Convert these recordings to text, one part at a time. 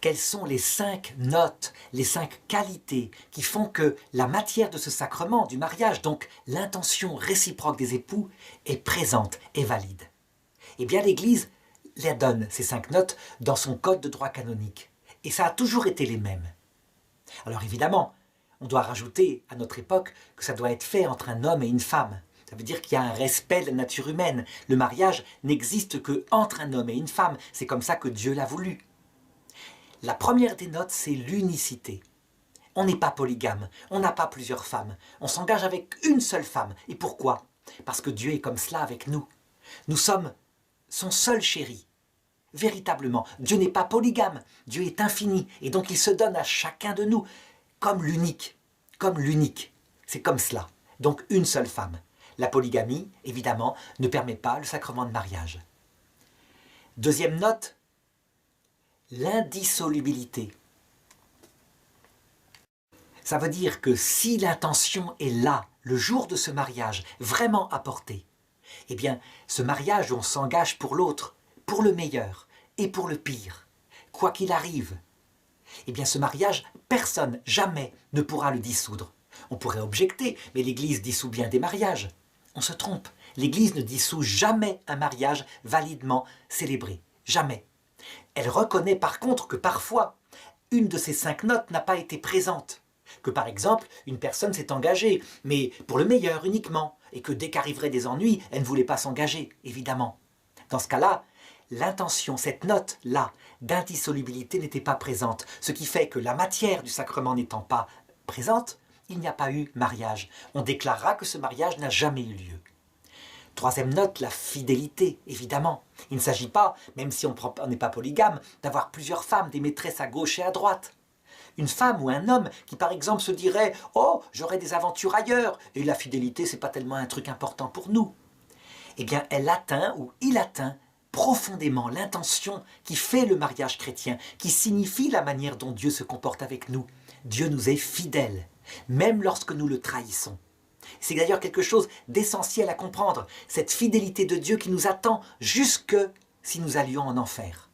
quelles sont les 5 notes, les 5 qualités qui font que la matière de ce sacrement, du mariage, donc l'intention réciproque des époux, est présente et valide. Eh bien l'Église les donne, ces 5 notes, dans son code de droit canonique. Et ça a toujours été les mêmes. Alors évidemment, on doit rajouter à notre époque que ça doit être fait entre un homme et une femme. Ça veut dire qu'il y a un respect de la nature humaine. Le mariage n'existe qu'entre un homme et une femme. C'est comme ça que Dieu l'a voulu. La première des notes, c'est l'unicité. On n'est pas polygame, on n'a pas plusieurs femmes. On s'engage avec une seule femme. Et pourquoi? Parce que Dieu est comme cela avec nous. Nous sommes son seul chéri. Véritablement, Dieu n'est pas polygame, Dieu est infini. Et donc il se donne à chacun de nous comme l'unique. Comme l'unique. C'est comme cela. Donc une seule femme. La polygamie, évidemment, ne permet pas le sacrement de mariage. Deuxième note, l'indissolubilité. Ça veut dire que si l'intention est là, le jour de ce mariage, vraiment apportée, eh bien, ce mariage où on s'engage pour l'autre, pour le meilleur et pour le pire, quoi qu'il arrive, eh bien ce mariage, personne, jamais, ne pourra le dissoudre. On pourrait objecter, mais l'Église dissout bien des mariages. On se trompe. L'Église ne dissout jamais un mariage validement célébré. Jamais. Elle reconnaît par contre que parfois, une de ces 5 notes n'a pas été présente. Que par exemple, une personne s'est engagée, mais pour le meilleur uniquement, et que dès qu'arriveraient des ennuis, elle ne voulait pas s'engager, évidemment. Dans ce cas-là, l'intention, cette note-là, d'indissolubilité n'était pas présente, ce qui fait que la matière du sacrement n'étant pas présente, il n'y a pas eu mariage. On déclarera que ce mariage n'a jamais eu lieu. Troisième note, la fidélité, évidemment. Il ne s'agit pas, même si on n'est pas polygame, d'avoir plusieurs femmes, des maîtresses à gauche et à droite. Une femme ou un homme qui, par exemple, se dirait « Oh, j'aurai des aventures ailleurs, et la fidélité, c'est pas tellement un truc important pour nous. » Eh bien, elle atteint ou il atteint profondément l'intention qui fait le mariage chrétien, qui signifie la manière dont Dieu se comporte avec nous. Dieu nous est fidèle, même lorsque nous le trahissons. C'est d'ailleurs quelque chose d'essentiel à comprendre, cette fidélité de Dieu qui nous attend jusque si nous allions en enfer.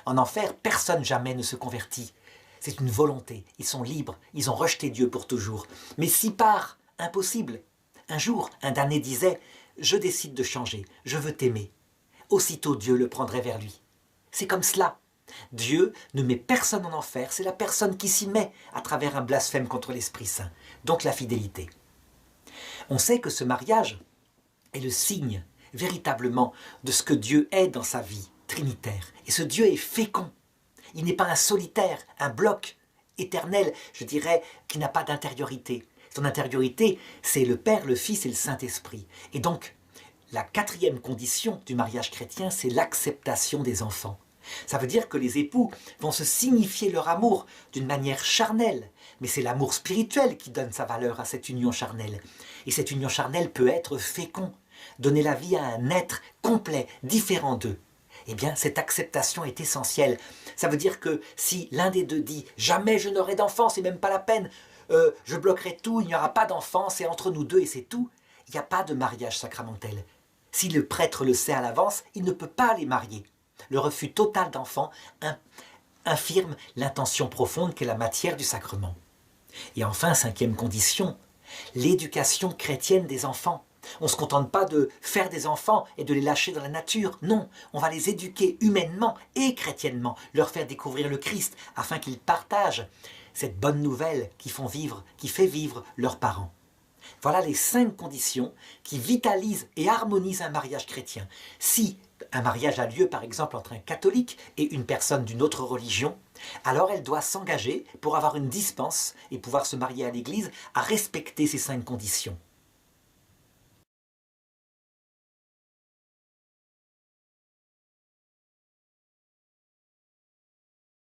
En enfer, personne jamais ne se convertit. C'est une volonté, ils sont libres, ils ont rejeté Dieu pour toujours. Mais si par impossible, un jour, un damné disait « Je décide de changer, je veux t'aimer », aussitôt Dieu le prendrait vers lui. C'est comme cela. Dieu ne met personne en enfer, c'est la personne qui s'y met à travers un blasphème contre l'Esprit Saint, donc la fidélité. On sait que ce mariage est le signe véritablement de ce que Dieu est dans sa vie trinitaire. Et ce Dieu est fécond. Il n'est pas un solitaire, un bloc éternel, je dirais, qui n'a pas d'intériorité. Son intériorité, c'est le Père, le Fils et le Saint-Esprit. Et donc, la 4e condition du mariage chrétien, c'est l'acceptation des enfants. Ça veut dire que les époux vont se signifier leur amour d'une manière charnelle, mais c'est l'amour spirituel qui donne sa valeur à cette union charnelle. Et cette union charnelle peut être fécond, donner la vie à un être complet, différent d'eux. Eh bien, cette acceptation est essentielle. Ça veut dire que si l'un des deux dit « Jamais je n'aurai d'enfant, c'est même pas la peine, je bloquerai tout, il n'y aura pas d'enfant, c'est entre nous deux et c'est tout », il n'y a pas de mariage sacramentel. Si le prêtre le sait à l'avance, il ne peut pas les marier. Le refus total d'enfants infirme l'intention profonde qu'est la matière du sacrement. Et enfin, 5e condition, l'éducation chrétienne des enfants. On ne se contente pas de faire des enfants et de les lâcher dans la nature. Non, on va les éduquer humainement et chrétiennement, leur faire découvrir le Christ afin qu'ils partagent cette bonne nouvelle qui fait vivre leurs parents. Voilà les 5 conditions qui vitalisent et harmonisent un mariage chrétien. Si un mariage a lieu par exemple entre un catholique et une personne d'une autre religion, alors elle doit s'engager pour avoir une dispense et pouvoir se marier à l'église à respecter ces 5 conditions.